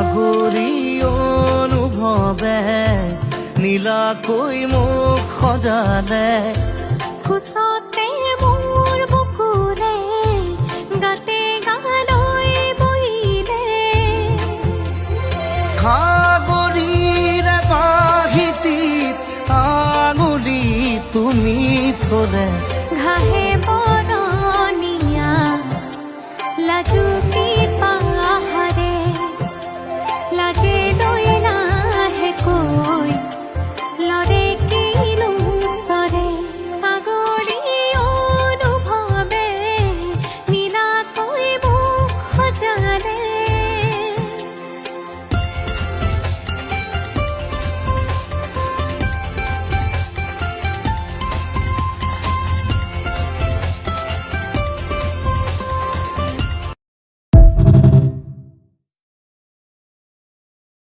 সাগৰী অনুভৱে নীলাকৈ মোক সজালে, খোজতে মোৰ বুকুৰে গাতে গালৈ বহিলে, সাগৰীৰে বাহিতীত আঙুলি তুমি থলে।